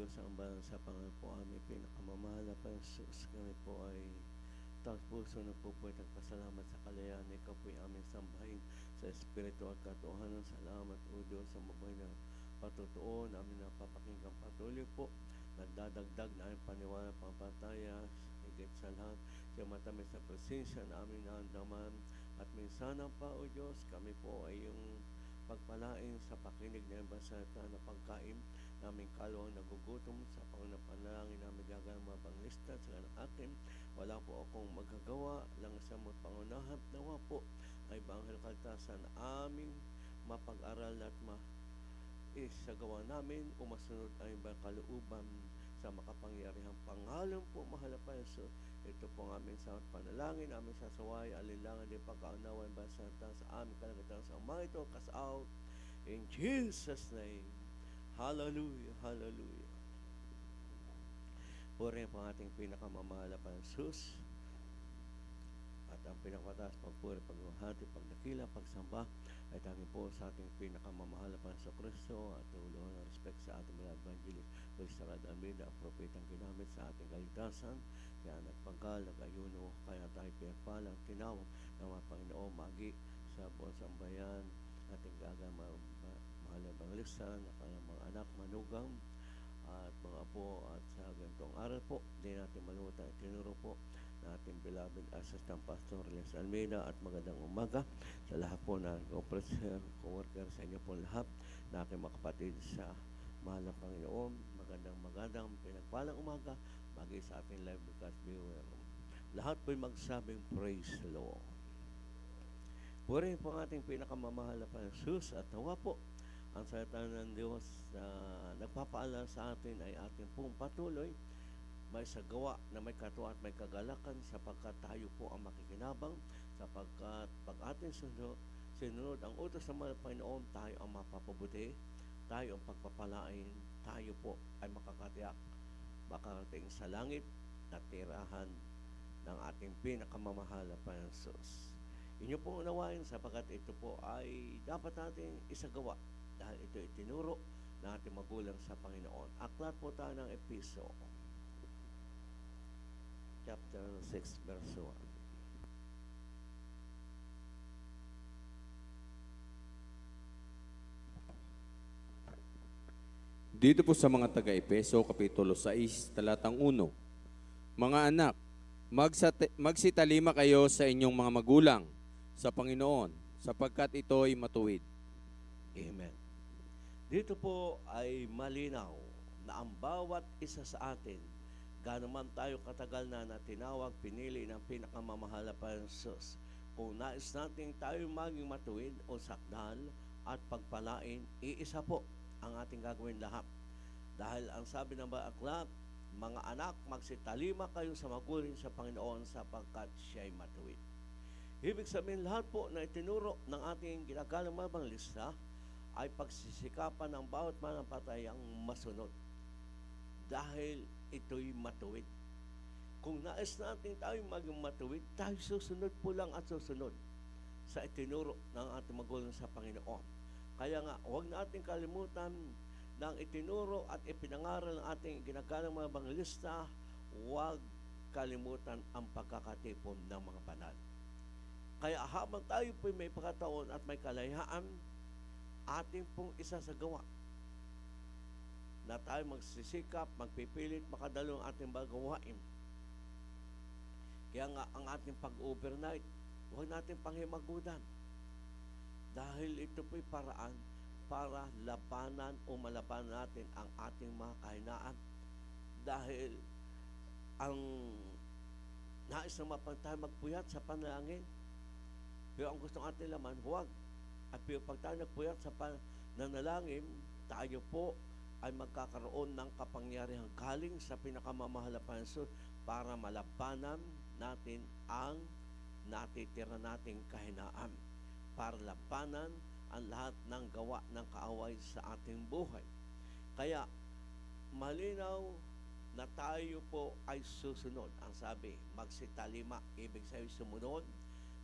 Diyos ang banal sa pangalan po aming pinakamamahal na Jesus. Kami po ay taos puso nagpupuwit at pasalamat sa kalayaan. Ikaw po aming sambahin sa espiritu at katotohanan. Salamat o Diyos sa mabuhay na patutuo namin napapakinggan patuloy po. Nagdadagdag na aming paniwala pampataya. Higit sa lahat, siya matamis sa presensya na aming naandaman. At minsan pa o Diyos, kami po ay yung pagpalain sa pakinig ng basata na pagkain naming kalawang nagugutom sa panganalangin namin gagang mga panglista sa ng akin. Wala po akong magagawa lang sa mga pangunahan. Nawa po ay banghal kaltasan aming mapag-aral at isagawa namin o masunod ang ibang kalooban sa makapangyarihang pangalan po mahal na Panginoon. Ito po ang aming sa panalangin, aming sasaway, alinlangan din pagkaunawan basata sa aming kalagatan sa mga ito, cast out in Jesus' name. Hallelujah, hallelujah. Puri po ang ating pinakamamahal na Panginoon at ang pinakamataas pagpuri, pagmahati, pagdakila, pagsamba ay tanging po sa ating pinakamamahal na Panginoon Kristo at tulungan ng respect sa ating mga evangelist Luis Sarad Almeida, ang propetang ginamit sa ating kaligtasan. Kaya nagpanggal, nag-ayuno, kaya tayo pinagpalang tinawag ng mga Panginoon magi sa buong sambayan, ating gagang mahal na evangelista, mga anak, manugang, at mga apo. At sa ganitong araw po, hindi natin malimutan, tinuro po na ating beloved Assistant Pastor Les Almeida. At magandang umaga sa lahat po na co-preacher, co-worker, sa inyo po lahat na aking mga kapatid sa mahal na Panginoon. Magandang pinagpalang umaga magi sa ating live broadcast viewer. Lahat po'y magsabing praise the Lord. Puri po ang ating pinakamamahal na Panginoon at nawa po ang salita ng Diyos na nagpapaalala sa atin ay ating pong patuloy may sagawa na may katuwa at may kagalakan sapagkat tayo po ang makikinabang, sapagkat pag ating sinunod ang utos ng mga Panginoon, tayo ang mapapabuti, tayo ang pagpapalain, tayo po ay makakatiyak makarating sa langit na tirahan ng ating pinakamamahal na Panginoon. Inyo pong unawain sapagkat ito po ay dapat natin isagawa dahil ito itinuro na ating magulang sa Panginoon. Aklat po tayo ng Episo chapter 6 verse 1. Dito po sa mga taga-Epeso, Kapitulo 6, talatang 1. Mga anak, magsitalima kayo sa inyong mga magulang sa Panginoon, sapagkat ito'y matuwid. Amen. Dito po ay malinaw na ang bawat isa sa atin, gaano man tayo katagal na tinawag, pinili ng pinakamamahal na Panginoon, kung nais natin tayo maging matuwid o sakdal at pagpalain, iisa po ang ating gagawin lahat. Dahil ang sabi ng aklat, mga anak, magsitalima kayo sa magulang sa Panginoon sapagkat siya'y matuwid. Ibig sabihin lahat po na itinuro ng ating ginagalang mabanglista ay pagsisikapan ng bawat manampalatayang masunod. Dahil ito'y matuwid. Kung nais natin tayo maging matuwid, tayo susunod po lang at susunod sa itinuro ng ating magulang sa Panginoon. Kaya nga, huwag natin kalimutan ng itinuro at ipinangaral ng ating ginagalang mga evangelista, huwag kalimutan ang pagkakatipon ng mga banal. Kaya habang tayo po may pagkataon at may kalayaan, ating pong isasagawa na tayo magsisikap, magpipilit, makadalo ang ating bagawain. Kaya nga, ang ating pag-overnight, huwag natin panghimagudan. Dahil ito po'y paraan para labanan o malabanan natin ang ating mga kahinaan. Dahil ang nais na tayo magpuyat sa panalangin. Pero ang gusto natin laman, huwag. At pero pag tayo nagpuyat sa pananalangin, tayo po ay magkakaroon ng kapangyarihang galing sa pinakamamahal na Panginoon para malabanan natin ang natitira nating kahinaan, para labanan ang lahat ng gawa ng kaaway sa ating buhay. Kaya malinaw na tayo po ay susunod. Ang sabi, magsitalima, ibig sabihin sumunod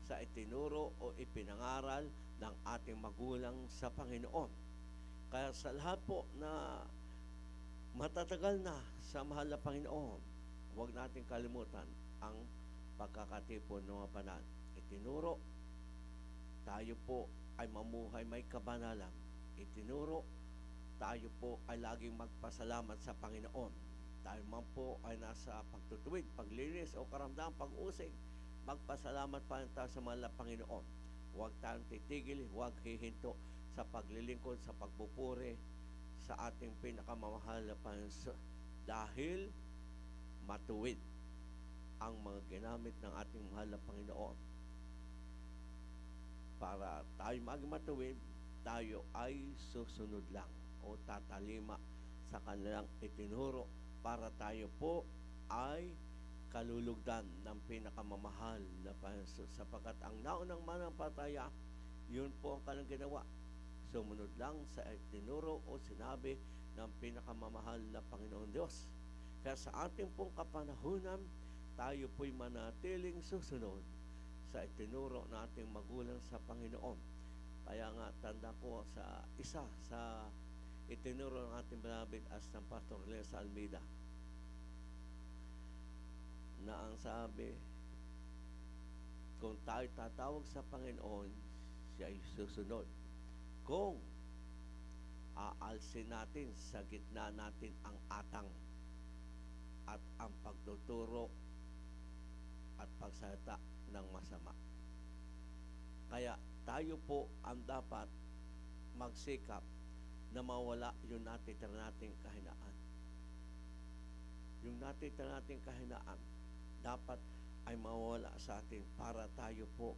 sa itinuro o ipinangaral ng ating magulang sa Panginoon. Kaya sa lahat po na Matatagal na sa mahal na Panginoon, huwag natin kalimutan ang pagkakatipon ng mga banal. Itinuro, tayo po ay mamuhay may kabanalan. Itinuro, tayo po ay laging magpasalamat sa Panginoon. Tayo man po ay nasa pagtutuwid, paglinis o karamdaman, pag-usig, magpasalamat pa rin tayo sa mahal na Panginoon. Huwag tayong titigil, huwag hihinto sa paglilingkod, sa pagpupuri sa ating pinakamamahal na Panginoon. Dahil matuwid ang mga ginamit ng ating mahal na Panginoon. Para tayo maging matuwid, tayo ay susunod lang o tatalima sa kanilang itinuro para tayo po ay kalulugdan ng pinakamamahal na Panginoon. Sapagkat ang naunang manampalataya, yun po ang kanilang ginawa. Sumunod lang sa itinuro o sinabi ng pinakamamahal na Panginoon Diyos. Kaya sa ating pong kapanahunan, tayo po'y manatiling susunod sa itinuro ng ating magulang sa Panginoon. Kaya nga, tanda ko sa isa sa itinuro ng ating beloved as ng Pastor Les Almeida na ang sabi, kung tayo tatawag sa Panginoon, siya ay susunod. Kung aalsin natin sa gitna natin ang atang at ang pagtuturo at pagsalita ng masama. Kaya tayo po ang dapat magsikap na mawala yung natitira nating kahinaan. Yung natitira nating kahinaan dapat ay mawala sa atin para tayo po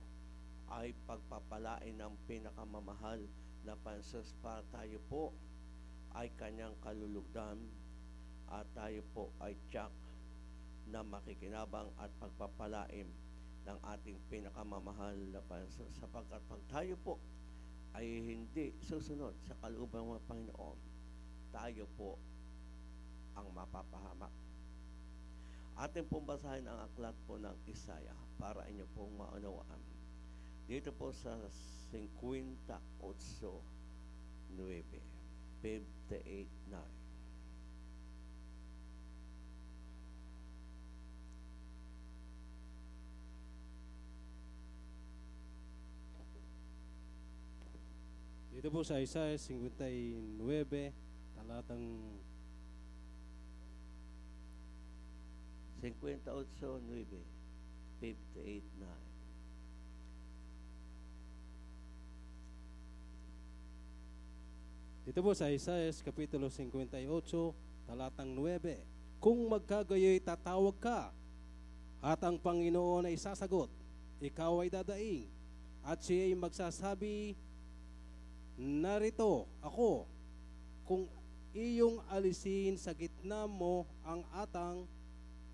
ay pagpapalain ng pinakamamahal na Panginoon, para tayo po ay kanyang kalulugdan at tayo po ay tiyak na makikinabang at pagpapalain ng ating pinakamamahal na Panginoon. Sapagkat pag tayo po ay hindi susunod sa kalooban ng Panginoon, tayo po ang mapapahamak. Ating pong basahin ang aklat po ng Isaiah para inyo pong maunawaan. Dito po sa 58:9, 58:9. Dito po sa Isaiah 59, talatang 58:9, 58:9. Dito po sa Isaiah kapitulo 58, talatang 9. Kung magkagayoy tatawag ka, at ang Panginoon ay sasagot, ikaw ay dadaing, at siya ay magsasabi, narito ako. Kung iyong alisin sa gitna mo ang atang,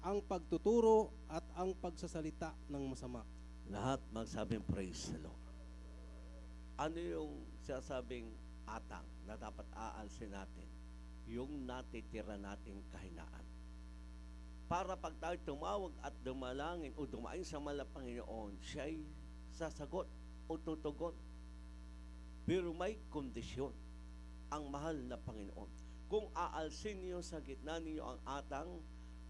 ang pagtuturo at ang pagsasalita ng masama. Lahat magsabing praise the Lord. Ano yung sasabing atang na dapat aalsin natin? Yung natitira nating kahinaan. Para pag tayo tumawag at dumalangin o dumain sa mahal na Panginoon, siya'y sasagot o tutugon. Pero may kondisyon ang mahal na Panginoon. Kung aalsin niyo sa gitna niyo ang atang,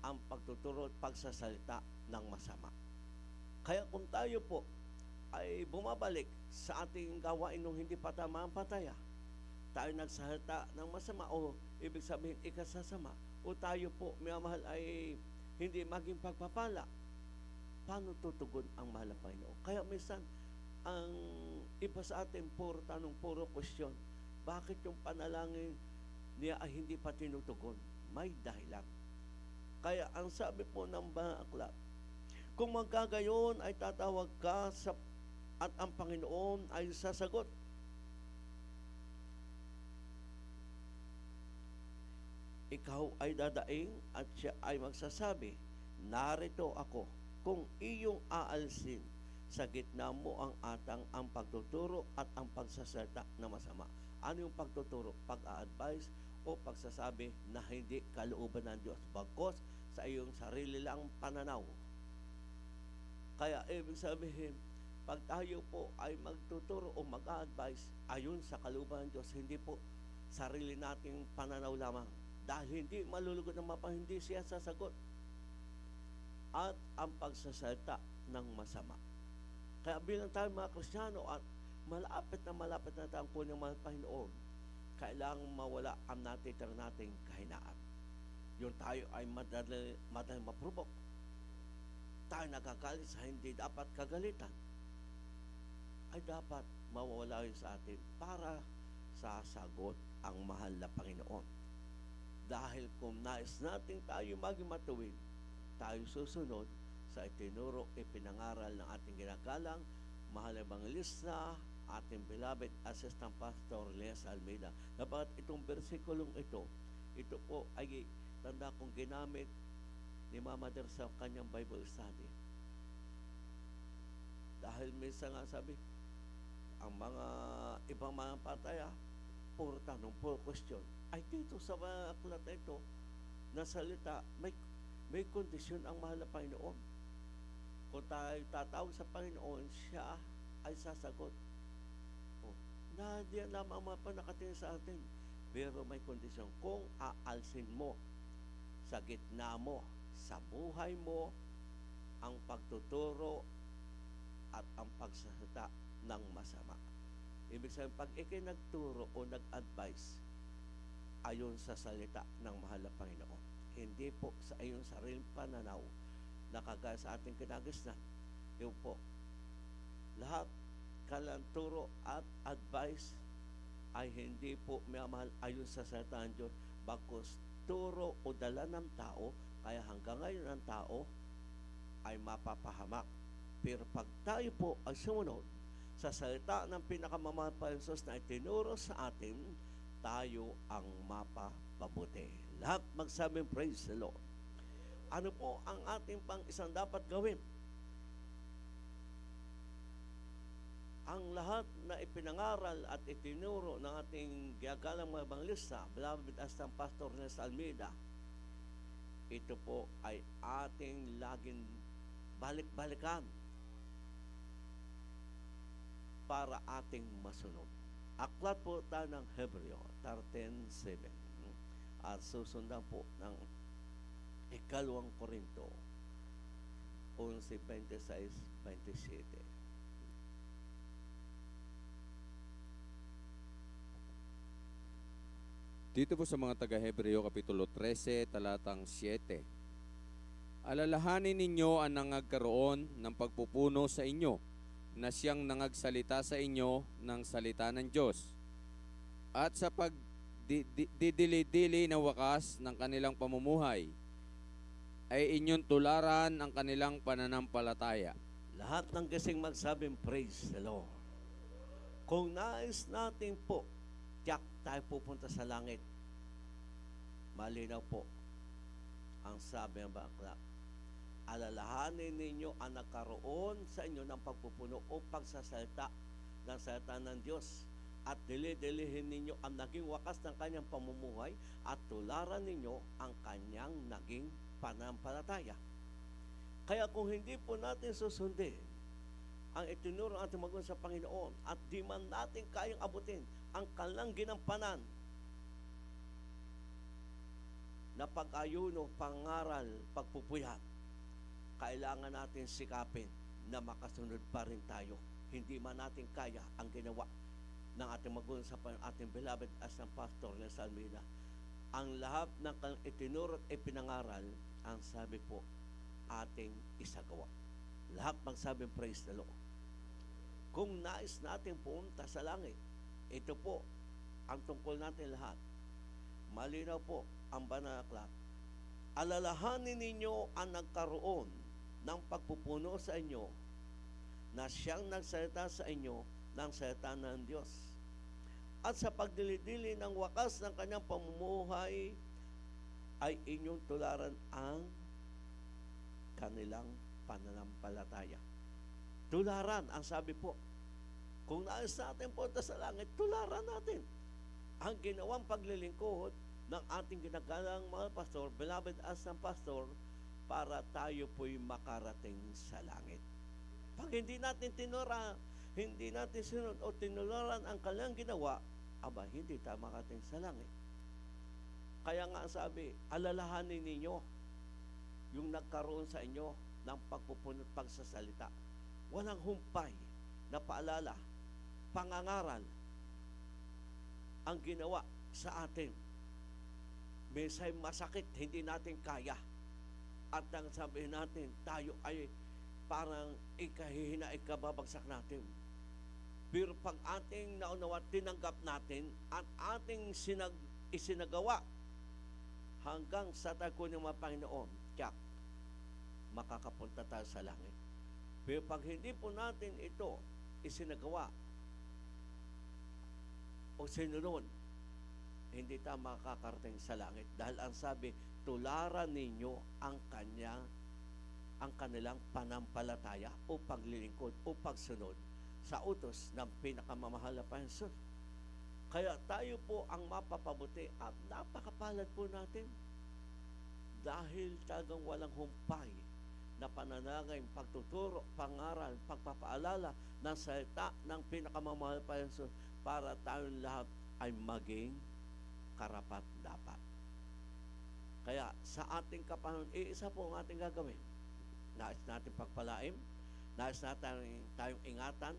ang pagtuturo at pagsasalita ng masama. Kaya kung tayo po ay bumabalik sa ating gawain nung hindi pa tama ang pataya, tayo nagsalita ng masama o ibig sabihin ikasasama, o tayo po, minamahal, ay hindi maging pagpapala, paano tutugon ang mahal na Panginoon? Kaya minsan, ang iba sa atin, puro tanong, puro question, bakit yung panalangin niya ay hindi pa tinutugon? May dahilan. Kaya ang sabi po ng aklat, kung magkagayon ay tatawag ka at ang Panginoon ay sasagot. Ikaw ay dadaing at siya ay magsasabi, narito ako. Kung iyong aalsin sa gitna mo ang atang, ang pagtuturo at ang pagsasalita na masama. Ano yung pagtuturo? Pag-a-advise o pagsasabi na hindi kalooban ng Diyos, bagkos sa iyong sarili lang pananaw. Kaya ibig sabihin, pag tayo po ay magtuturo o mag-a-advise ayon sa kalooban ng Diyos, hindi po sarili nating pananaw lamang, Dahil hindi malulugod ang mapa, hindi siya sasagot. At ang pagsasalita ng masama. Kaya bilang tayo mga Kristiyano at malapit na tayo kunin ang mga Panginoon, kailangang mawala ang natitira nating kahinaan. Yung tayo ay madali maprobok. Tayo nagagalit sa hindi dapat kagalitan, ay dapat mawala yun sa atin para sasagot ang mahal na Panginoon. Dahil kung nais natin tayo maging matuwid, tayo susunod sa itinuro, ipinangaral ng ating ginagalang mahal na evangelista, ating beloved Assistant Pastor Les Almeida. Dapat itong versikulong ito po ay tanda kong ginamit ni Mama Der sa kanyang Bible study. Dahil minsan nga sabi, ang mga ibang mga pataya, puro tanong, puro question. Ay dito sa mga aklat na ito, na salita, may kondisyon ang mahal na Panginoon. Kung tayo tatawag sa Panginoon, siya ay sasagot. Na diyan lamang mga panakatingin sa atin. Pero may kondisyon. Kung aalsin mo sa gitna mo, sa buhay mo, ang pagtuturo at ang pagsasalita ng masama. Ibig sabihin, pag ikinagturo o nag-advise ayon sa salita ng mahal na Panginoon, hindi po sa ayon sariling pananaw na kagaya sa ating kinagisnan. Yun po, lahat kalang turo at advice ay hindi po minamahal ayon sa salita ng Diyos, bagkus turo o dala ng tao, kaya hanggang ngayon ang tao ay mapapahamak. Pero pag tayo po ay sumunod sa salita ng pinakamamahal pa Jesus na itinuro sa atin, tayo ang mapapabuti. Lahat magsabing praise the Lord. Ano po ang ating pang isang dapat gawin? Ang lahat na ipinangaral at itinuro ng ating gagalang mga evangelista, beloved Assistant Pastor Les Almeida, ito po ay ating laging balik-balikan para ating masunod. Aklat po tayo ng Hebreo 13:7 at susundan po ng Ikalawang Korinto 11:26-27. Dito po sa mga taga-Hebreo Kapitulo 13, talatang 7. Alalahanin ninyo ang nangagkaroon ng pagpupuno sa inyo, na siyang nangagsalita sa inyo ng salita ng Diyos. At sa pagdidili-dili na wakas ng kanilang pamumuhay, ay inyong tularan ang kanilang pananampalataya. Lahat ng gising magsabing praise the Lord. Kung nais natin po, tiyak tayo pupunta sa langit. Malinaw po ang sabi ng bakla. Alalahanin ninyo ang nagkaroon sa inyo ng pagpupuno o pagsasalita ng salita ng Diyos. At dili-dilihin ninyo ang naging wakas ng kanyang pamumuhay at tularan ninyo ang kanyang naging pananampalataya. Kaya kung hindi po natin susundin ang itinuro ng ating magulang sa Panginoon at di man natin kayang abutin ang kanilang ginampanan na pag-ayuno, pangaral, pagpupuyat, kailangan natin sikapin na makasunod pa rin tayo. Hindi man natin kaya ang ginawa ng ating magulang sa ating beloved Assistant Pastor Les Almeida. Ang lahat ng itinuro at ipinangaral, ang sabi po, ating isagawa. Lahat magsabing praise the Lord. Kung nais natin pumunta sa langit, ito po ang tungkol natin lahat. Malinaw po ang banal na aklat. Alalahanin ninyo ang nagkaroon ng pagpupuno sa inyo na siyang nagsalita sa inyo ng salita ng Diyos. At sa pagdilidili ng wakas ng kanyang pamumuhay ay inyong tularan ang kanilang pananampalataya. Tularan, ang sabi po. Kung nais natin punta sa langit, tularan natin ang ginawang paglilingkod ng ating ginagalang mga pastor, beloved Assistant Pastor, para tayo po'y makarating sa langit. Pag hindi natin tinura, hindi natin sinunod o tinularan ang kanilang ginawa, aba, hindi tayo makarating sa langit. Kaya nga sabi, alalahanin ninyo yung nagkaroon sa inyo ng pagpupunot pagsasalita. Walang humpay na paalala, pangangaral ang ginawa sa atin. Mesay masakit, hindi natin kaya. At ang sabihin natin, tayo ay parang ikahihina, ikababagsak natin. Pero pag ating naunawa, tinanggap natin at ating isinagawa hanggang sa tago ng mga Panginoon, tiyak, makakapunta tayo sa langit. Pero pag hindi po natin ito isinagawa o sinunod, hindi tayo makakarating sa langit. Dahil ang sabi, tularan ninyo ang kanilang panampalataya o paglilingkod o pagsunod sa utos ng pinakamamahal na Panginoon. Kaya tayo po ang mapapabuti at napakapalad po natin dahil talagang walang humpay na pananangay, pagtuturo, pangaral, pagpapaalala ng salita ng pinakamamahal pa Panginoon para tayong lahat ay maging karapat dapat. Kaya sa ating kapanahon, isa po ang ating gagawin. Nais natin pagpalaim, nais natin tayong ingatan,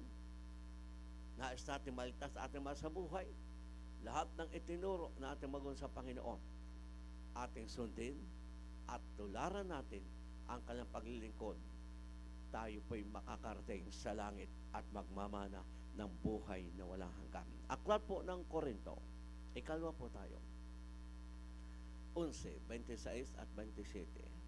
nais natin maligtas sa ating mga sa buhay. Lahat ng itinuro na ating magun sa Panginoon, ating sundin at tularan natin ang kanyang paglilingkod, tayo po'y makakarating sa langit at magmamana ng buhay na walang hanggan. Aklat po ng Korinto, ikalwa po tayo, 11, 26 at 27.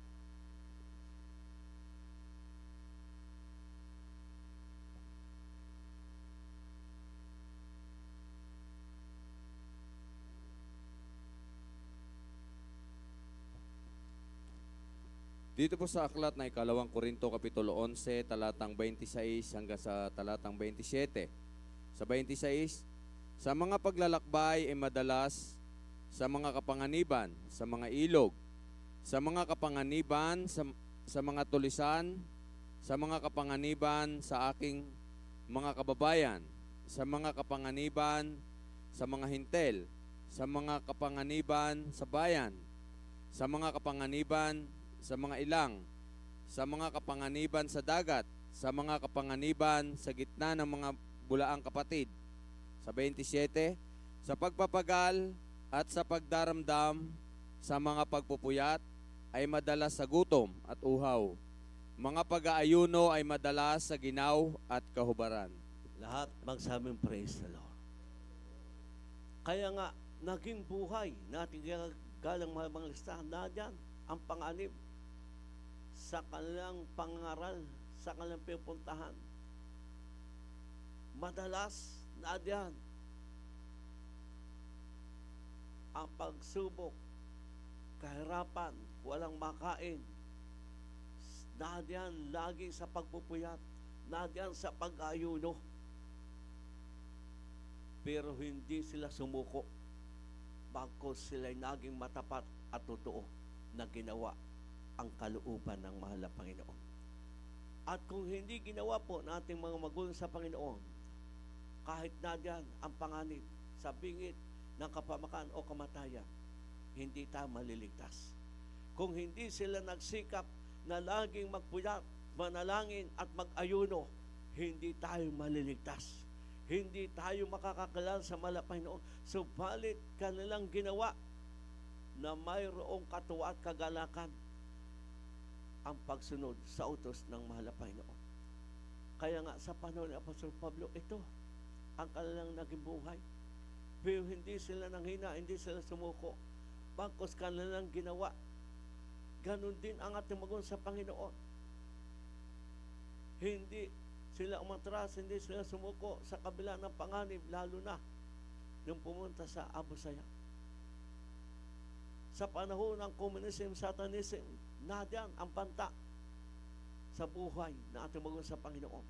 Dito po sa aklat na ikalawang Korinto Kapitulo 11, talatang 26 hanggang sa talatang 27. Sa 26, sa mga paglalakbay ay madalas sa mga kapanganiban, sa mga ilog, sa mga kapanganiban, sa mga tulisan, sa mga kapanganiban sa aking mga kababayan, sa mga kapanganiban sa mga hintel, sa mga kapanganiban sa bayan, sa mga kapanganiban sa mga ilang, sa mga kapanganiban sa dagat, sa mga kapanganiban sa gitna ng mga bulaang kapatid. Sa 27, sa pagpapagal at sa pagdaramdam sa mga pagpupuyat ay madalas sa gutom at uhaw. Mga pag-aayuno ay madalas sa ginaw at kahubaran. Lahat magsabing praise the Lord. Kaya nga, naging buhay natin galang mga listahan na dyan ang panganib sa kanilang pangaral, sa kanilang pipuntahan. Madalas na diyan ang pagsubok, kahirapan, walang makain, na diyan lagi sa pagpupuyat, na diyan sa pag-ayuno. Pero hindi sila sumuko, bagkus sila'y naging matapat at totoo na ginawa ang kalooban ng mahal na Panginoon. At kung hindi ginawa po nating mga magulang sa Panginoon, kahit na diyan ang panganib sa bingit ng kapamakan o kamatayan, hindi tayo maliligtas. Kung hindi sila nagsikap na laging magpuyat, manalangin at mag-ayuno, hindi tayo maliligtas. Hindi tayo makakakilala sa mahal na Panginoon. Subalit kanilang ginawa na mayroong katuwa at kagalakan ang pagsunod sa utos ng mahal na Panginoon. Kaya nga sa panahon ni Apostol Pablo, ito ang kanilang naging buhay. Pero hindi sila nanghina, hindi sila sumuko. Bagkus kanilang ginawa. Ganon din ang ating magulang sa Panginoon. Hindi sila umatras, hindi sila sumuko sa kabila ng panganib, lalo na nung pumunta sa Abu Sayyaf. Sa panahon ng communism, satanism, nadyan ang banta sa buhay na ating magulang sa Panginoon.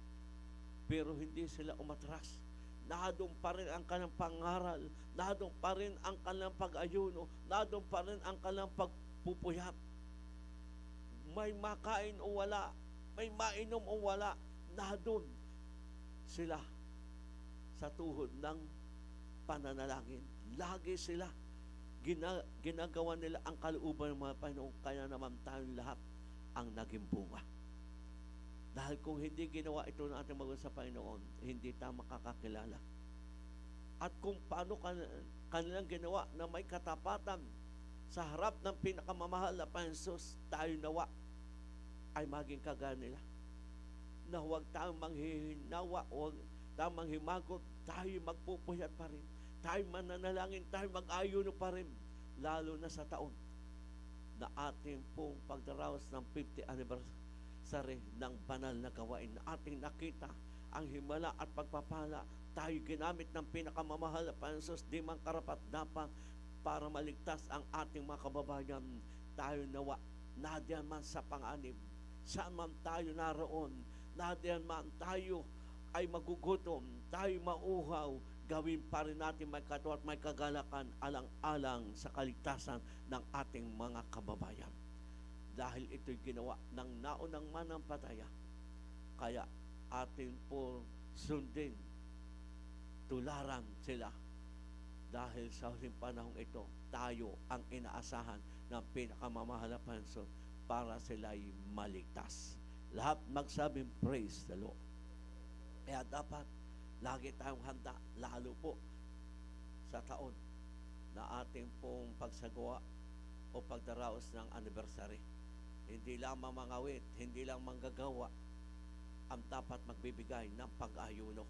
Pero hindi sila umatras. Nandun pa rin ang kanilang pangaral, nandun pa rin ang kanilang pag-ayuno, nandun pa rin ang kanilang pagpupuyat. May makain o wala, may mainom o wala, nandun sila sa tuhod ng pananalangin. Lagi sila ginagawa nila ang kalooban ng mga Panginoon, kaya naman tayong lahat ang naging bunga. Dahil kung hindi ginawa ito ng ating magulang sa Panginoon, hindi tayo makakakilala. At kung paano kanilang ginawa na may katapatan sa harap ng pinakamamahal na Panginoon Jesus, tayo nawa ay maging kagaya nila. Na huwag tayong manghihinawa, huwag tayong manghimagot, tayo magpupuyat pa rin. Tayo mananalangin, tayo mag-ayuno pa rin. Lalo na sa taon na ating pong pagdaraos ng 50th anniversary ng banal na gawain. Na ating nakita ang himala at pagpapala. Tayo ginamit ng pinakamamahal na Panginoon Jesus, di man karapat-dapat para maligtas ang ating mga kababayan. Tayo nawa, nadiyan man sa panganib, saan man tayo naroon, nadiyan man tayo ay magugutom, tayo mauhaw, gawin pa rin natin may katuwa at may kagalakan alang-alang sa kaligtasan ng ating mga kababayan. Dahil ito'y ginawa ng naunang manampalataya, kaya atin po sundin, tularan sila. Dahil sa huling panahong ito, tayo ang inaasahan ng pinakamamahal na Panginoon para sila'y maligtas. Lahat magsabing praise the Lord. Kaya dapat lagi tayong handa, lalo po sa taon na ating pong pagsagawa o pagdaraos ng anniversary. Hindi lang mamangawit, hindi lang manggagawa ang dapat magbibigay ng pag-ayuno.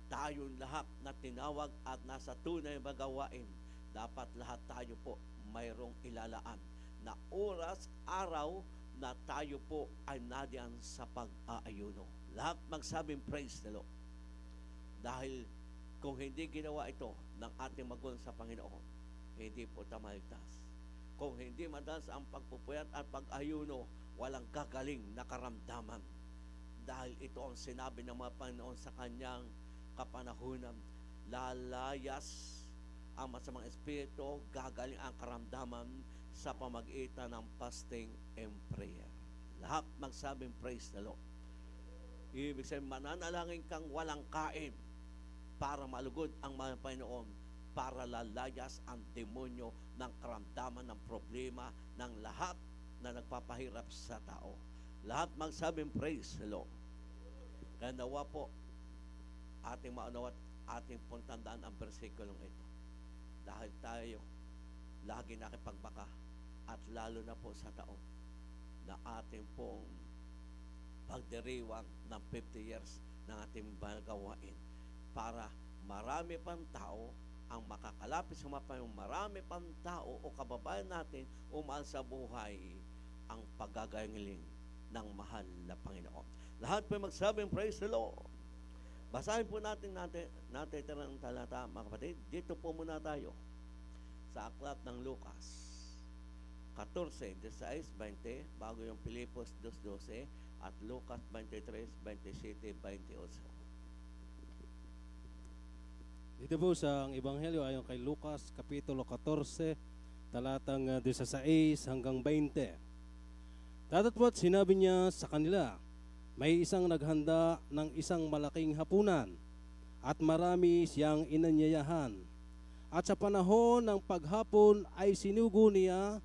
Tayong lahat na tinawag at nasa tunay na gawain, dapat lahat tayo po mayroong ilalaan na oras, araw na tayo po ay nadiyan sa pag-aayuno. Lahat magsabing praise the Lord. Dahil kung hindi ginawa ito ng ating magulang sa Panginoon, hindi po tayo maligtas. Kung hindi madalas ang pagpupuyat at pag-ayuno, walang gagaling na karamdaman. Dahil ito ang sinabi ng mga Panginoon sa kanyang kapanahunan, lalayas ang masamang espiritu, gagaling ang karamdaman sa pamagitan ng fasting and prayer. Lahat magsabing praise the Lord. Ibig sabihin, mananalangin kang walang kain para malugod ang mga Panginoon, para lalayas ang demonyo ng karamdaman, ng problema, ng lahat na nagpapahirap sa tao. Lahat magsabing praise the Lord. Kaya nawa po ating maunawat, ating puntandaan ang versikulong ito. Dahil tayo lagi nakipagbaka at lalo na po sa taon na ating pong pagdiriwang ng 50 years ng ating gawain, para marami pang tao ang makakalapit sa mga Panginoon, marami pang tao o kababayan natin umahal sa buhay ang paggagaling ng mahal na Panginoon. Lahat po magsabing praise the Lord. Basahin po natin ng talata, mga kapatid. Dito po muna tayo sa aklat ng Lucas 14, 16, 20, bago yung Pilipos 2:12 at Lucas 23, 27, 28. Dito po sa Ebanghelyo ayon kay Lucas, Kapitulo 14, talatang 16 hanggang 20. Tatatapos sinabi niya sa kanila, may isang naghanda ng isang malaking hapunan at marami siyang inanyayahan. At sa panahon ng paghapon ay sinugo niya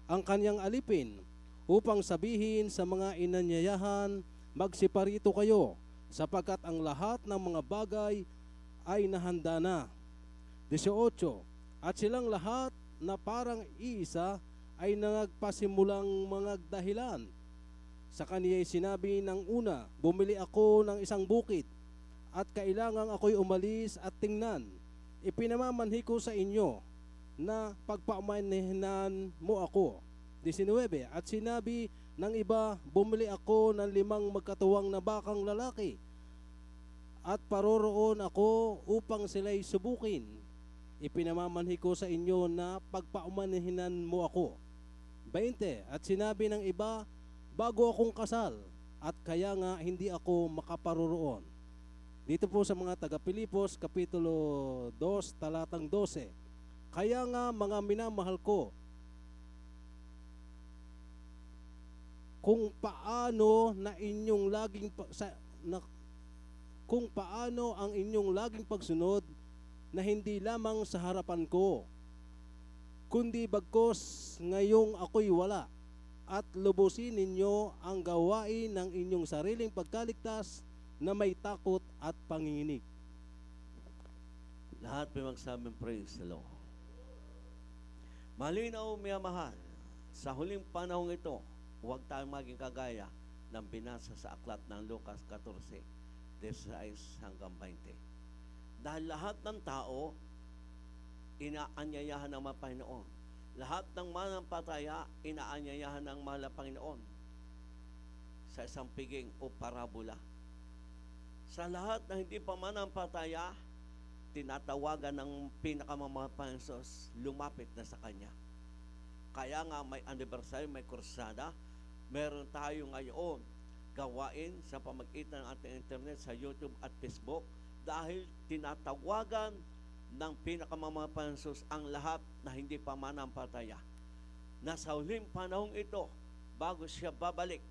ang kanyang alipin upang sabihin sa mga inanyayahan, magsiparito kayo sapagkat ang lahat ng mga bagay ay nahanda na. 18. At silang lahat na parang iisa ay nagpasimulang mga dahilan. Sa kaniya sinabi ng una, bumili ako ng isang bukid at kailangang ako'y umalis at tingnan. Ipinamamanhi ko sa inyo na pagpamanihan mo ako. 19. At sinabi ng iba, bumili ako ng 5 magkatuwang na bakang lalaki at paroroon ako upang sila'y subukin. Ipinamamanhi ko sa inyo na pagpamanihan mo ako. 20. At sinabi ng iba, bago akong kasal at kaya nga hindi ako makaparoroon. Dito po sa mga taga-Pilipos, Kapitulo 2, talatang 12. Kaya nga mga minamahal ko, kung paano ang inyong laging pagsunod na hindi lamang sa harapan ko, kundi bagkos ngayong ako'y wala, at lubusin ninyo ang gawain ng inyong sariling pagkaligtas na may takot at panginginig. Lahat may magsabing praise the Lord. Malinaw, miyamahal, sa huling panahong ito, huwag tayong maging kagaya ng binasa sa aklat ng Lucas 14, 16 hanggang 20. Dahil lahat ng tao, inaanyayahan ng mga Panginoon. Lahat ng manampalataya, inaanyayahan ng mahal na Panginoon sa isang piging o parabola. Sa lahat na hindi pa manampalataya, tinatawagan ng pinakamamahal pa Jesus, lumapit na sa Kanya. Kaya nga may anniversary, may kursada, meron tayo ngayon gawain sa pamagitan ng ating internet sa YouTube at Facebook dahil tinatawagan ng pinakamamahal pa Jesus ang lahat na hindi pa manampalataya. Na sa huling panahong ito, bago siya babalik,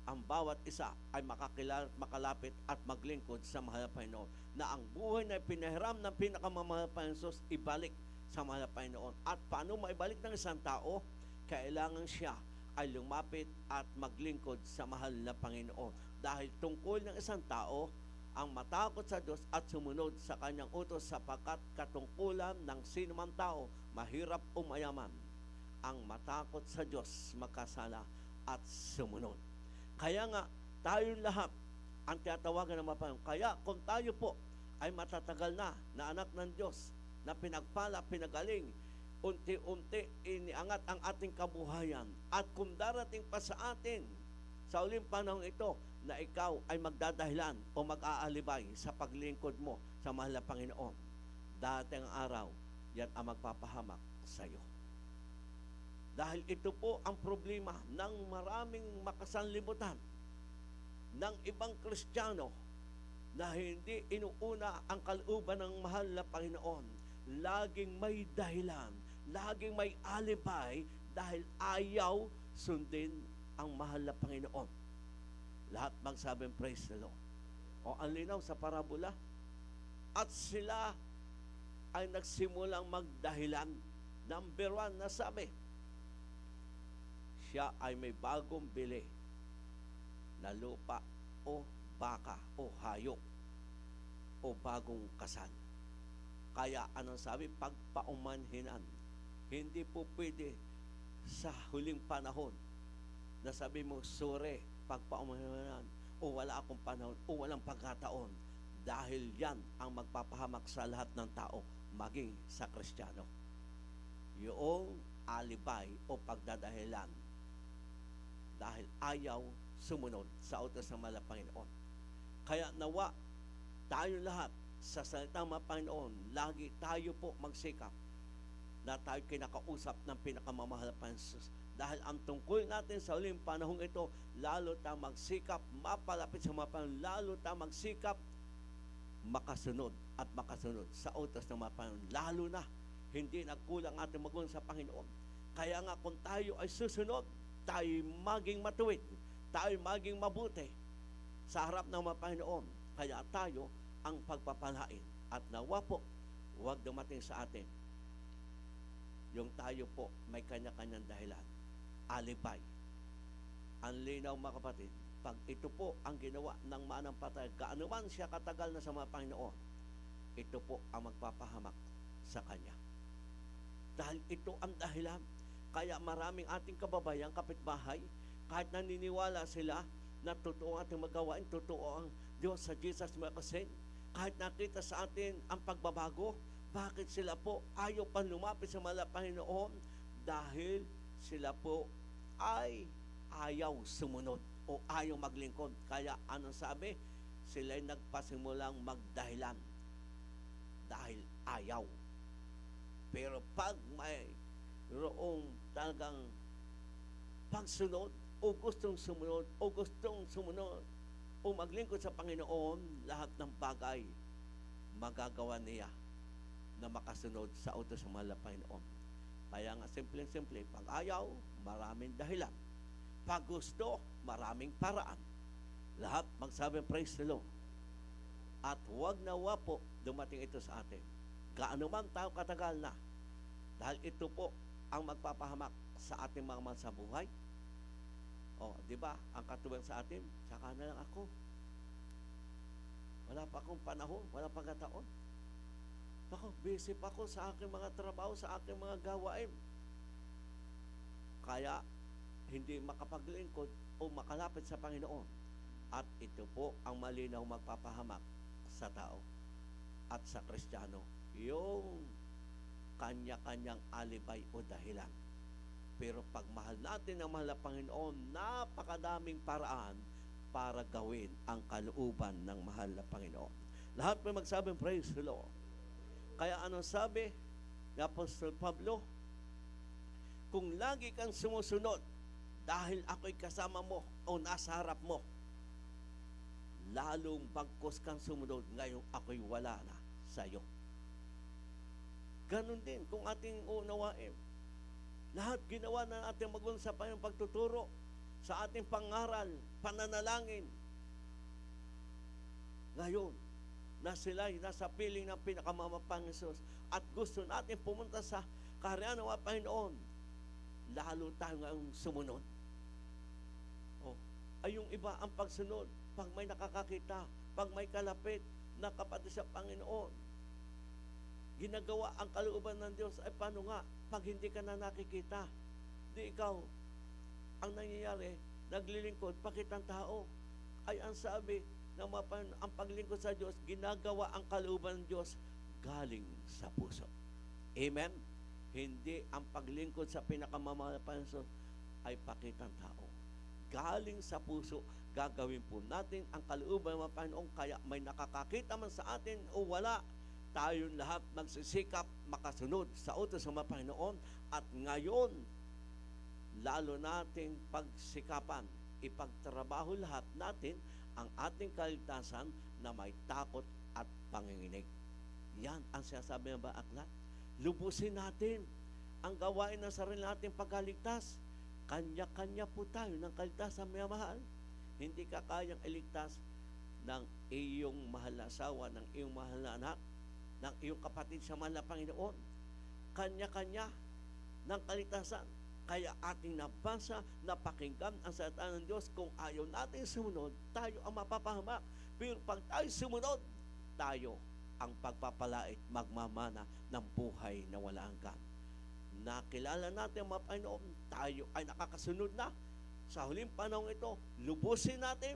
ang bawat isa ay makalapit at maglingkod sa mahal na Panginoon. Na ang buhay na pinahiram ng pinakamamahal pa Jesus, ibalik sa mahal na Panginoon. At paano maibalik ng isang tao? Kailangan siya ay lumapit at maglingkod sa mahal na Panginoon. Dahil tungkol ng isang tao, ang matakot sa Diyos at sumunod sa Kanyang utos, sapagkat katungkulan ng sinumang tao, mahirap o mayaman, ang matakot sa Diyos, makasala at sumunod. Kaya nga, tayo lahat ang tinatawagan ng mapayong. Kaya kung tayo po ay matatagal na anak ng Diyos, na pinagpala, pinagaling, unti-unti iniangat ang ating kabuhayan, at kung darating pa sa atin sa uling panahon ito na ikaw ay magdadahilan o mag-aalibay sa paglingkod mo sa mahal na Panginoon, dating araw, yan ang magpapahamak sa iyo. Dahil ito po ang problema ng maraming makasanlibutan ng ibang Kristiyano na hindi inuuna ang kalooban ng mahal na Panginoon. Laging may dahilan, laging may alibay dahil ayaw sundin ang mahal na Panginoon. Lahat magsabing praise the Lord. O ang linaw sa parabola, at sila ay nagsimulang magdahilan. Number 1 na sabi, siya ay may bagong bili na lupa o baka o hayop o bagong kasal. Kaya anong sabi? Pagpaumanhinan. Hindi po pwede sa huling panahon na sabi mo, sorry, pagpaumanhinan o wala akong panahon o walang pagkataon, dahil yan ang magpapahamak sa lahat ng tao, maging sa Kristiyano. Yung alibay o pagdadahilan dahil ayaw sumunod sa utos ng mahal na Panginoon. Kaya nawa tayo lahat sa salitang mga Panginoon, lagi tayo po magsikap na tayo kinakausap ng pinakamamahal na Panginoon. Dahil ang tungkol natin sa uling panahong ito, lalo tayo magsikap, mapalapit sa mga Panginoon, lalo tayo magsikap, makasunod at makasunod sa utos ng mga Panginoon. Lalo na, hindi nagkulang ating magun sa Panginoon. Kaya nga kung tayo ay susunod, tayo maging matuwid, tayo maging mabuti sa harap ng mga Panginoon. Kaya tayo ang pagpapalain. At nawa po, huwag dumating sa atin yung tayo po may kanya-kanyang dahilan, alibay. Ang linaw mga kapatid, pag ito po ang ginawa ng manampalataya, gaano man siya katagal na sa mga Panginoon, ito po ang magpapahamak sa Kanya. Dahil ito ang dahilan. Kaya maraming ating kababayan, kapitbahay, kahit naniniwala sila na totoo ating magawain, totoo ang Diyos sa Jesus Makasin, kahit nakita sa atin ang pagbabago, bakit sila po ayaw pa lumapit sa mahal na Panginoon? Dahil sila po ay ayaw sumunod o ayaw maglingkod. Kaya anong sabi? Sila'y nagpasimulang magdahilan dahil ayaw. Pero pag may roong talagang pagsunod o gustong sumunod o maglingkod sa Panginoon, lahat ng bagay magagawa niya na makasunod sa utos ng mahal na Panginoon. Kaya nga, simple-simple, pag ayaw, maraming dahilan. Pag gusto, maraming paraan. Lahat magsabing praise the Lord. At huwag nawa po dumating ito sa atin. Gaano man tayo katagal na. Dahil ito po ang magpapahamak sa ating mga mahal sa buhay? O, di ba? Ang katuwang sa atin, saka na lang ako. Wala pa akong panahon, wala pa taon. Ako, busy pa ako sa aking mga trabaho, sa aking mga gawain. Kaya, hindi makapaglingkod o makalapit sa Panginoon. At ito po ang malinaw magpapahamak sa tao at sa Kristiyano. Yung kanya-kanyang alibay o dahilan. Pero pag mahal natin ang mahal na Panginoon, napakadaming paraan para gawin ang kalooban ng mahal na Panginoon. Lahat may magsabing praise the Lord. Kaya anong sabi ni Apostol Pablo? Kung lagi kang sumusunod dahil ako'y kasama mo o nasa harap mo, lalong bagkos kang sumunod ngayong ako'y wala na sa iyo. Ganon din kung ating unawain. Lahat ginawa na ating magulang sa pagtuturo, sa ating pangaral, pananalangin. Ngayon, na sila'y nasa piling ng pinakamamapang Isus at gusto natin pumunta sa kaharian ng Panginoon, lalo tayo ngayong sumunod. Ay yung iba ang pagsunod, pag may nakakakita, pag may kalapit na kapatid sa Panginoon, ginagawa ang kalooban ng Diyos. Ay paano nga pag hindi ka na nakikita? Di ikaw ang nangyayari, naglilingkod, pakitang tao. Ay ang sabi ng ang paglingkod sa Diyos, ginagawa ang kalooban ng Diyos galing sa puso. Amen? Hindi ang paglingkod sa pinakamamahal na Panginoon ay pakitang tao. Galing sa puso, gagawin po natin ang kalooban ng Panginoon. Kaya may nakakakita man sa atin o wala, tayong lahat magsisikap makasunod sa utos ng Panginoon. At ngayon, lalo nating pagsikapan, ipagtrabaho lahat natin ang ating kaligtasan na may takot at panginginig. Yan ang sinasabi ng aklat. Lubusin natin ang gawain ng sarili nating pagkaligtas. Kanya-kanya po tayo ng kaligtasan, may mahal. Hindi ka kayang iligtas ng iyong mahal na asawa, ng iyong mahal na anak, ng iyong kapatid sa mahal na Panginoon. Kanya-kanya ng kaligtasan. Kaya ating nabasa, napakinggan ang salita ng Diyos. Kung ayaw natin sumunod, tayo ang mapapahamak. Pero pag tayo sumunod, tayo ang pagpapalait, magmamana ng buhay na wala hanggan. Nakilala natin ang mga Panginoon, tayo ay nakakasunod na. Sa huling panahon ito, lubusin natin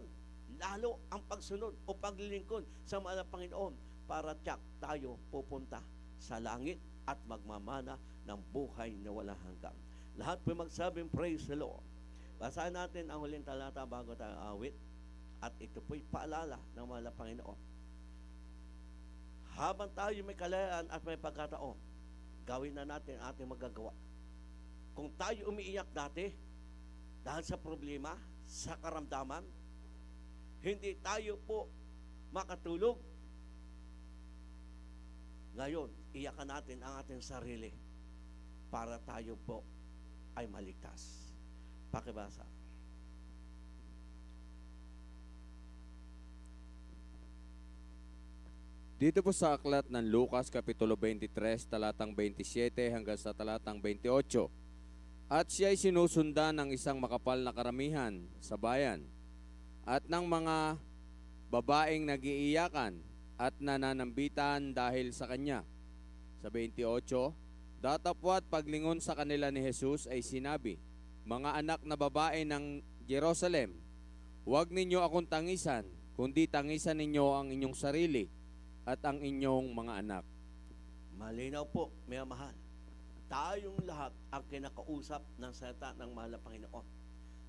lalo ang pagsunod o paglilingkod sa mga Panginoon para tiyak tayo pupunta sa langit at magmamana ng buhay na wala hanggan. Lahat po magsabing praise the Lord. Basahin natin ang huling talata bago tayo awit. At ito po'y paalala ng mga Panginoon. Habang tayo may kalayaan at may pagkataon, gawin na natin ang ating magagawa. Kung tayo umiiyak dati dahil sa problema, sa karamdaman, hindi tayo po makatulog. Ngayon, iyakan natin ang ating sarili para tayo po ay maligtas. Pakibasa. Dito po sa aklat ng Lucas, Kapitulo 23, talatang 27 hanggang sa talatang 28. At siya ay sinusundan ng isang makapal na karamihan sa bayan at ng mga babaeng nag-iiyakan at nananambitan dahil sa kanya. Sa 28, datapwat paglingon sa kanila ni Jesus ay sinabi, mga anak na babae ng Jerusalem, huwag ninyo akong tangisan, kundi tangisan ninyo ang inyong sarili at ang inyong mga anak. Malinaw po, may mahal. Tayong lahat ang kinakausap ng salita ng mahal na Panginoon.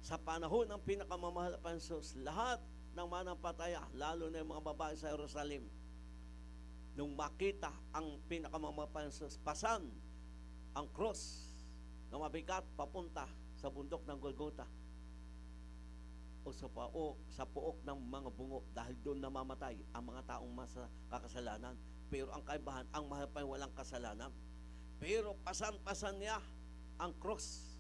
Sa panahon ng pinakamamahal na Panginoon, lahat ng manampataya, lalo na yung mga babae sa Jerusalem, nung makita ang pinakamamahal na Panginoon, pasan ang cross na mabigat papunta sa bundok ng Golgotha o sa puok ng mga bungo dahil doon namamatay ang mga taong masa kakasalanan. Pero ang kaibahan, ang mahal pa walang kasalanan. Pero pasan-pasan niya ang cross.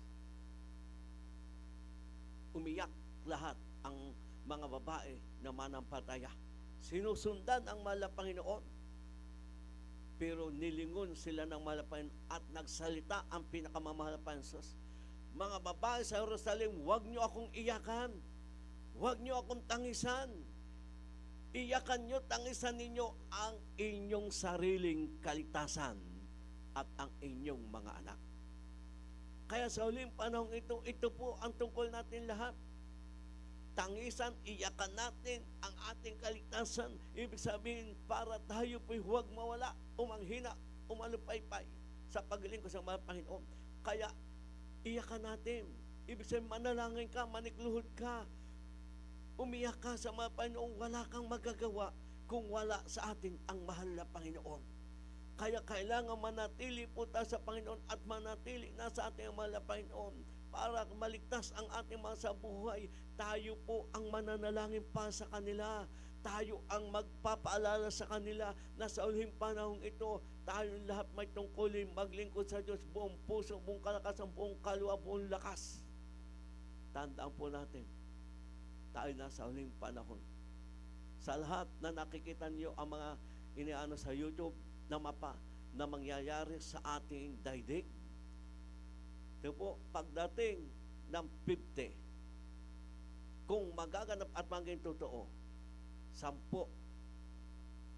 Umiyak lahat ang mga babae na manampataya. Sinusundan ang mahal na Panginoon. Pero nilingon sila ng mahal na Panginoon at nagsalita ang pinakamamahal na Panginoon. Mga babae sa Jerusalem, huwag niyo akong iyakan. Huwag niyo akong tangisan. Iyakan niyo, tangisan ninyo ang inyong sariling kaligtasan at ang inyong mga anak. Kaya sa huling panahon ito po ang tungkol natin lahat. Tangisan, iyakan natin ang ating kaligtasan. Ibig sabihin, para tayo po'y huwag mawala, umanghina, umalupaypay sa paglilingkod sa mga Panginoon. Kaya, iyakan natin. Ibig sabihin, manalangin ka, manikluhod ka, umiyak ka sa mga Panginoon. Wala kang magagawa kung wala sa atin ang mahal na Panginoon. Kaya kailangan manatili po tayo sa Panginoon at manatili na sa ating mahal na Panginoon para maligtas ang ating mga sa buhay. Tayo po ang mananalangin pa sa kanila. Tayo ang magpapaalala sa kanila na sa ulihing panahong ito, tayo lahat may tungkulin maglingkod sa Diyos buong puso, buong kalakasan, buong kalwa, buong lakas. Tandaan po natin, tayo na sa ulihing panahon. Sa lahat na nakikita niyo ang mga iniano sa YouTube na mapa na mangyayari sa ating daigdig, ito po, pagdating ng 50, kung magaganap at maging totoo, 10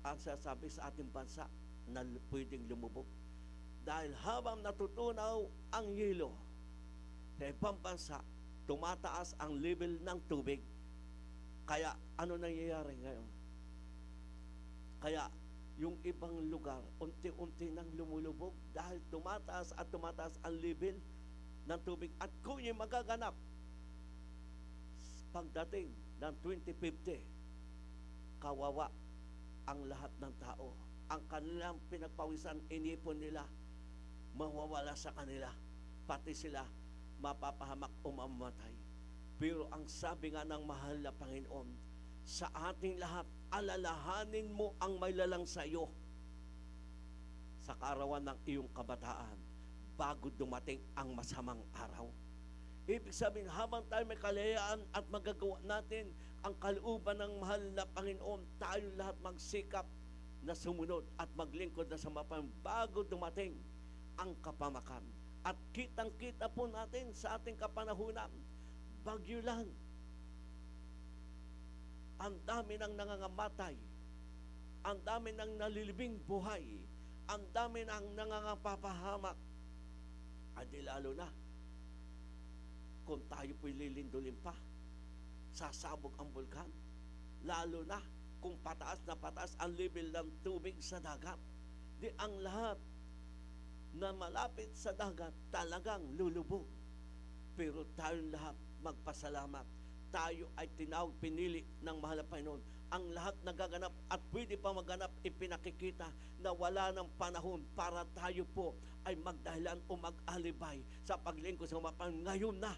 ang sasabi sa ating bansa na pwedeng lumubog. Dahil habang natutunaw ang yelo, sa ibang bansa, tumataas ang level ng tubig. Kaya, ano nangyayari ngayon? Kaya, yung ibang lugar, unti-unti nang lumulubog dahil tumataas at tumataas ang level ng tubig. At kung yung magaganap pagdating ng 2050, kawawa ang lahat ng tao. Ang kanilang pinagpawisan, inipon nila, mawawala sa kanila. Pati sila mapapahamak o mamamatay. Pero ang sabi nga ng mahal na Panginoon, sa ating lahat, alalahanin mo ang may lalang sa iyo sa kaarawan ng iyong kabataan bago dumating ang masamang araw. Ibig sabihin, habang tayo may kalayaan at magagawa natin ang kalooban ng mahal na Panginoon, tayo lahat magsikap na sumunod at maglingkod na sa mapan bago dumating ang kapamakan. At kitang-kita po natin sa ating kapanahunan, bagyo lang. Ang dami ng nangangamatay, ang dami ng nalilibing buhay, ang dami ng nangangapapahamak. Adi lalo na, kung tayo po'y lilindulin pa, sasabog ang bulkan. Lalo na, kung pataas na pataas ang level ng tubig sa dagat. Di ang lahat na malapit sa dagat talagang lulubog. Pero tayong lahat magpasalamat. Tayo ay tinawag, pinili ng mahal na Panginoon. Ang lahat nagaganap at pwede pa maganap, ipinakikita na wala ng panahon para tayo po ay magdahilan o mag-alibay sa paglingkod sa mapan. Ngayon na,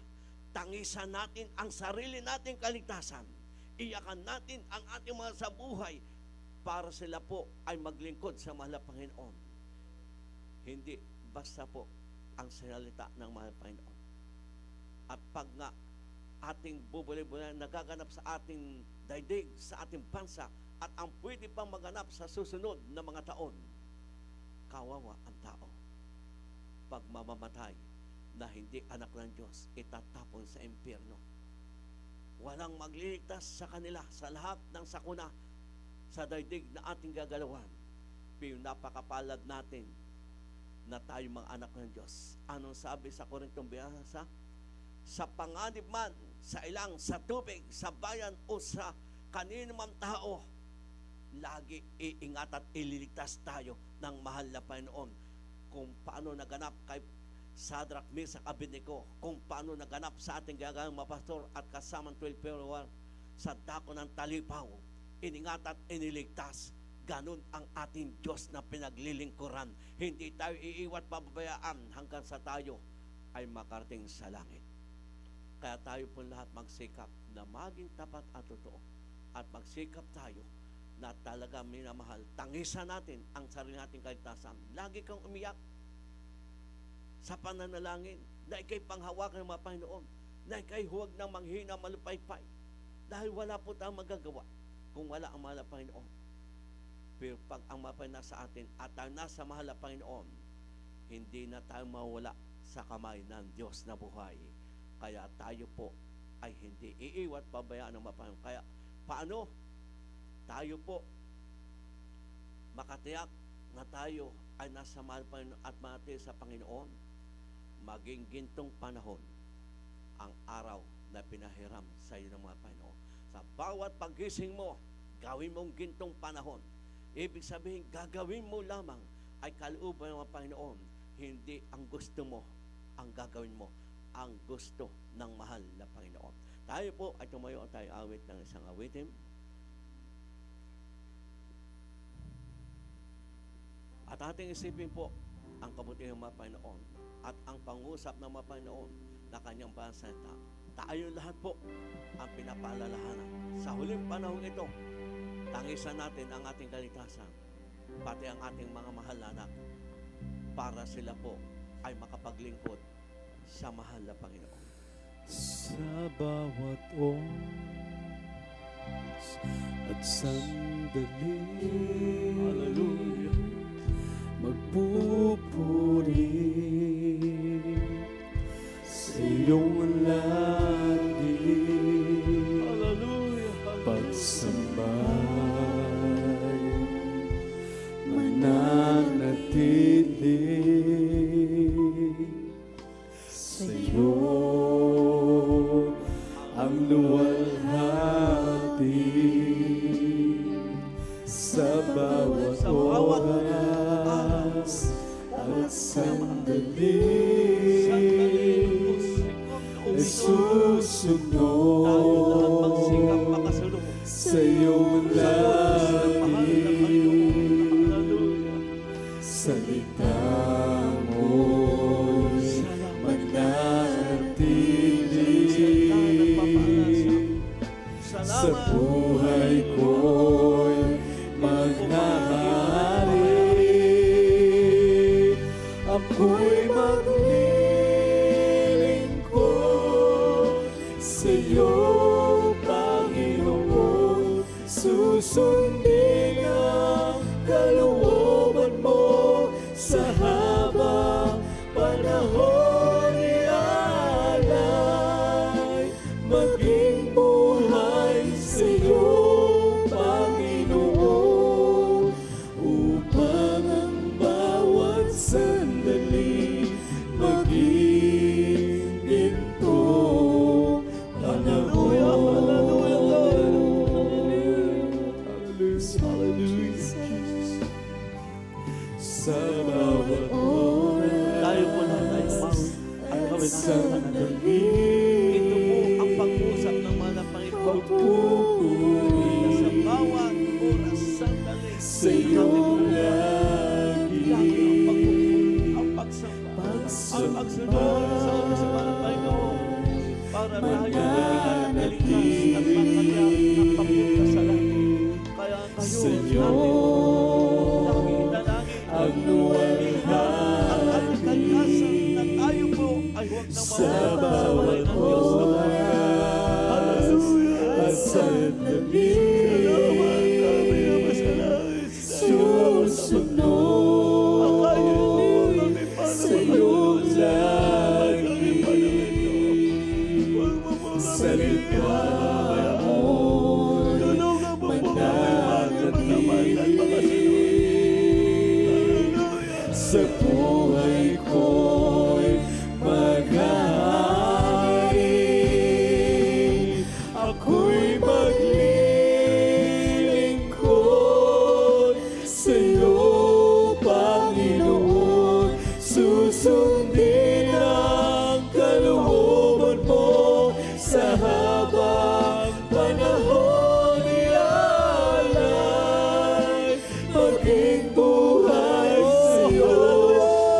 tangisan natin ang sarili nating kaligtasan. Iyakan natin ang ating mga sa buhay para sila po ay maglingkod sa mahal na Panginoon. Hindi basta po ang salita ng mahal na Panginoon. At pag nga ating bubuli-buli nagaganap sa ating daigdig, sa ating bansa, at ang pwede pang maganap sa susunod na mga taon, kawawa ang tao. Pag mamamatay na hindi anak ng Diyos, itatapon sa impyerno. Walang magliligtas sa kanila sa lahat ng sakuna sa daigdig na ating gagalawan. Pero napakapalad natin na tayo mga anak ng Diyos. Anong sabi sa Korintong biyasa? Sa panganib man, sa ilang, sa tubig, sa bayan o sa kanino man tao, lagi iingat at ililigtas tayo ng mahal na Panginoon. Kung paano naganap kay Sadrach, Mesach, Abednego, kung paano naganap sa ating gagawang mga pastor at kasamang 12 pero sa dako ng talipaw, iningat at iniligtas. Ganun ang ating Diyos na pinaglilingkuran. Hindi tayo iiwat pababayaan hanggang sa tayo ay makarating sa langit. Kaya tayo po lahat magsikap na maging tapat at totoo. At magsikap tayo na talaga minamahal. Tangisan natin ang sarili nating kaligtasan. Lagi kang umiyak sa pananalangin na ikay panghawakan ng mga Panginoon, na ikay huwag nang manghina, malupaypay. Dahil wala po tayong magagawa kung wala ang mahal na Panginoon. Pero pag ang mapay nasa atin at tayo nasa mahal na Panginoon, hindi na tayo mawala sa kamay ng Diyos na buhay. Kaya tayo po ay hindi iiwat pabayaan ng mapay. Kaya paano tayo po makatiyak na tayo ay nasa mahal pa at manatili sa Panginoon? Maging gintong panahon ang araw na pinahiram sa iyo ng mga Panginoon. Sa bawat paggising mo, gawin mong gintong panahon. Ibig sabihin, gagawin mo lamang ay kalooban ng mga Panginoon. Hindi ang gusto mo ang gagawin mo, ang gusto ng mahal na Panginoon. Tayo po ay tumayo at tayo awit ng isang awitin. At ating isipin po ang kabutihan ng mga Panginoon at ang pangusap ng mga Panginoon na kanyang bansalita. Tayo lahat po ang pinapaalalahanan. Sa huling panahon ito, tangisan natin ang ating kaligtasan, pati ang ating mga mahal na anak, para sila po ay makapaglingkod sa mahal na Panginoon. Sa bawat oras at sandali, Hallelujah. magpupuri sa iyong lagi, Hallelujah. pagsambay mananatili sa iyo ang luwalhati sa bawat oras at sandali susunod sa iyong lagi. Salita mo'y mananatili sa buhay ko'y maghahari. Ako'y maglilingkod sa iyo, Panginoon. Susundin ang kalooban mo sa habang panahon ialay. Maging buhay sa iyo, Panginoon, upang ang bawat sandali maging gintong panahon. Sa bawat oras Tayo po lahat ay umawit at gawin ang sandali, ito po ang pag-usap ng mga Panginoon. Na sa bawat oras sandali sa iyong lagi, ang pagsamba, ang pagsunod sa kasamaan ng Panginoon para tayo magiging at makakaya ng papunta sa langit. Kaya sa kayo iyo nakita namin ang ang luwalhati ating kalikasan na tayo po ay huwag na sa mawala sa bawat ng Diyos na buhay. oras at sandali. Susunod sa iyong lagi. Salita mo'y mananatili sa buhay ko'y maghahari. Ako'y maglilingkod sa iyo, Panginoon. Susundin ang kalooban mo sa habang panahon ialay. Maging buhay sa iyo,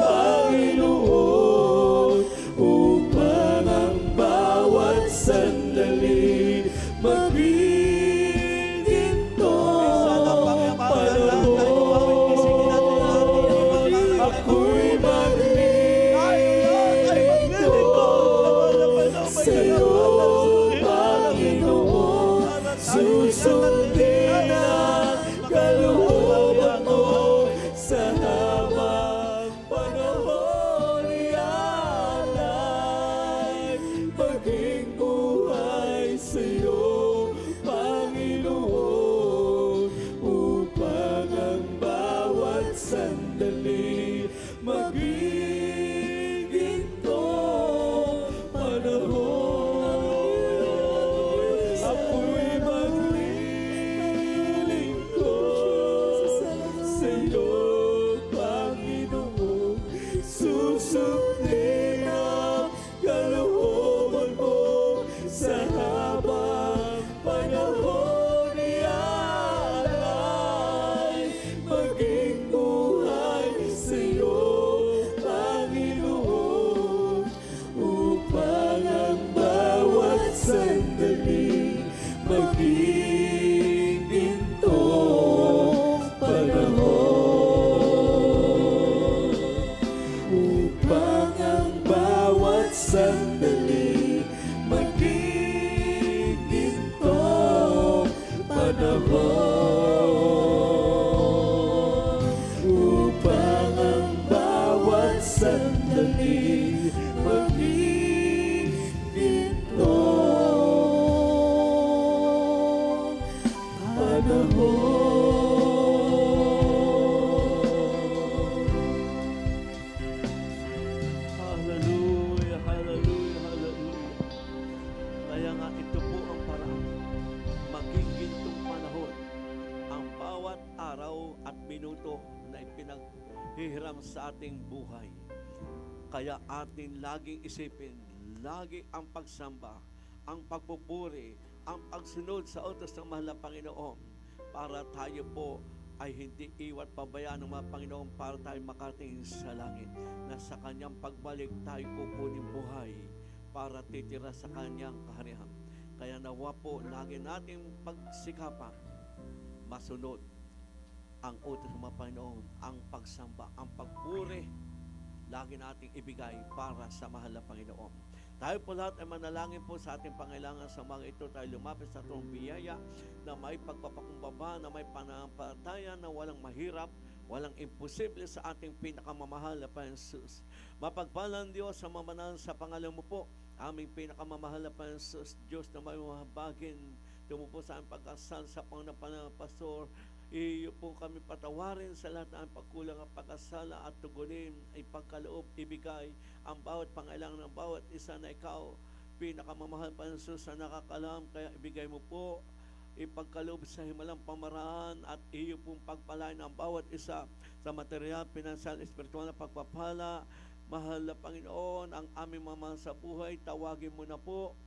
Panginoon, upang ang bawat sandali maging gintong panahon. Ako'y maglilingkod sa iyo, Panginoon. Susundin ang kalooban Kaya nga ito po ang paraan. Maging gintong panahon ang bawat araw at minuto na ipinaghihiram sa ating buhay. Kaya atin laging isipin, lagi ang pagsamba, ang pagpupuri, ang pagsunod sa utos ng mahal na Panginoon para tayo po ay hindi iwat pabayaan ng mga Panginoon para tayo makarating sa langit na sa Kanyang pagbalik tayo kukunin buhay para titira sa Kanyang kaharian. Kaya nawa po lagi nating pagsikapan masunod ang utos ng mga Panginoon, ang pagsamba, ang pagpuri, lagi nating ibigay para sa mahal na Panginoon. Tayo po lahat ay manalangin po sa ating pangailangan sa mga ito. Tayo lumapit sa itong biyaya na may pagpapakumbaba, na may panampalataya, na walang mahirap, walang imposible sa ating pinakamamahal na Panginoon Jesus. Mapagpalang Diyos sa mamanan sa pangalan mo po, aming pinakamamahal na Panginoon Jesus, Diyos na may mahabagin, tumupo sa aming pagkasal sa Panginoon Pastor. Iyo po kami patawarin sa lahat ng pagkulang at pagkasala at tugunin ay pagkaloob, ibigay ang bawat pangailangan ng bawat isa na ikaw pinakamamahal pa ng Jesus na nakakalam. Kaya ibigay mo po ipagkaloob sa himalang pamaraan at iyo pong pagpalain ang bawat isa sa material, pinansyal, espiritual na pagpapala. Mahal na Panginoon, ang aming mamahal sa buhay, tawagin mo na po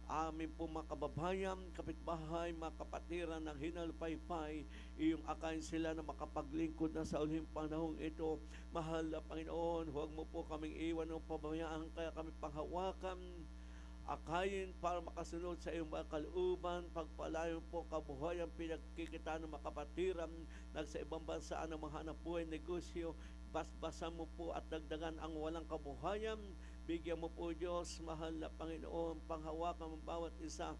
amin po mga kababayan, kapitbahay, mga kapatiran ng hinalpaypay, iyong akayin sila na makapaglingkod na sa ulihing panahong ito. Mahal na Panginoon, huwag mo po kaming iwan o pabayaan, kaya kami panghawakan, akayin para makasunod sa iyong mga kalooban, pagpalayon po kabuhayan, pinagkikita ng mga kapatiran, nagsa ibang bansa ng mga hanap buhay, negosyo, basbasan mo po at dagdagan ang walang kabuhayan. Bigyan mo po Diyos, mahal na Panginoon, panghawakan ng bawat isa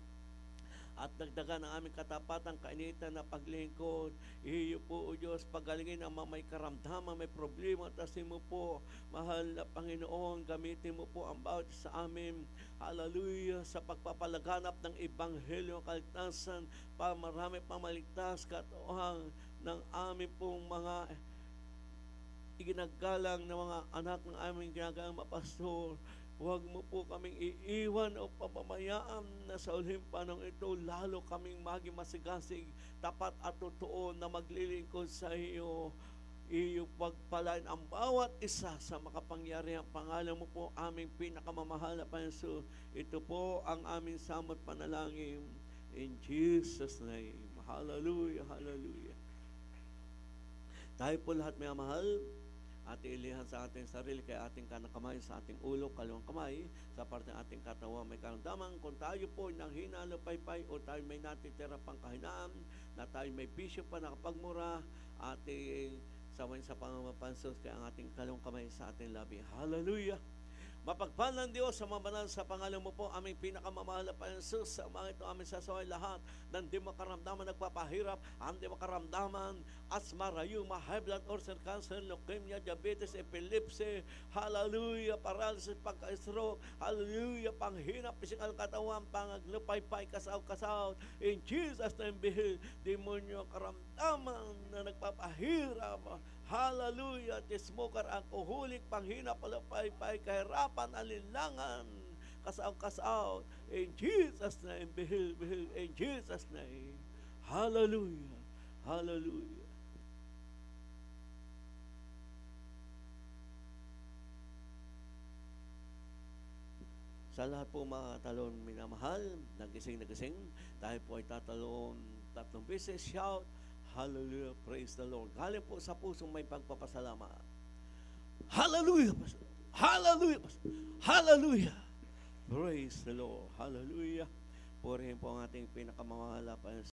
at dagdagan ang aming katapatan, kainitan na paglingkod. Iyo po o Diyos, pagalingin ang may karamdaman, may problema, tasin mo po, mahal na Panginoon, gamitin mo po ang bawat sa amin, hallelujah, sa pagpapalaganap ng Ebanghelyo, kaligtasan, para marami pamaligtas, katuhang ng amin pong mga iginagalang na mga anak ng aming ginagalang mapastor. Huwag mo po kaming iiwan o papamayaan na sa ulihing panahon ito, lalo kaming maging masigasig, tapat at totoo na maglilingkod sa iyo. Iyo pagpalain ang bawat isa sa makapangyarihan pangalan mo po, aming pinakamamahal na Panginoon. Ito po ang aming samot panalangin. In Jesus' name. Hallelujah, hallelujah. Tayo po lahat may mahal, at ilihan sa ating sarili kay ating kanang kamay, sa ating ulo, kaliwang kamay, sa parte ng ating katawan may karamdaman. Kung tayo po nang hinalapaypay o tayo may natitira pang kahinaan, na tayo may bisyo pa nakapagmura, ating sawayin sa pangamapansos kay ang ating kaliwang kamay sa ating labi. Hallelujah! Mapagpalang Diyos sa mamanan sa pangalan mo po, aming pinakamamahal na Panginoon Jesus, sa mga ito aming sasaway lahat ng di makaramdaman nagpapahirap, ang di makaramdaman, asma, rayuma, high blood ulcer, cancer, leukemia, diabetes, epilepsy, hallelujah, paralysis, pagka-stroke, hallelujah, panghinap, pisikal katawan, pangaglupaypay, kasaw-kasaw, in Jesus name, bihil, demonyo, karamdaman na nagpapahirap, hallelujah, smoker, alcoholic, panghina, palapaypay, kahirapan, alinlangan, kasaw-kasaw, in Jesus' name, behil, in Jesus' name, hallelujah, hallelujah. Sa lahat po mga talon minamahal, nagising, tayo po ay tatalon 3 beses, shout, hallelujah, praise the Lord. Galing po sa pusong may pagpapasalamat. Hallelujah, hallelujah, hallelujah. Praise the Lord, hallelujah. Purihin po ang ating pinakamamahal na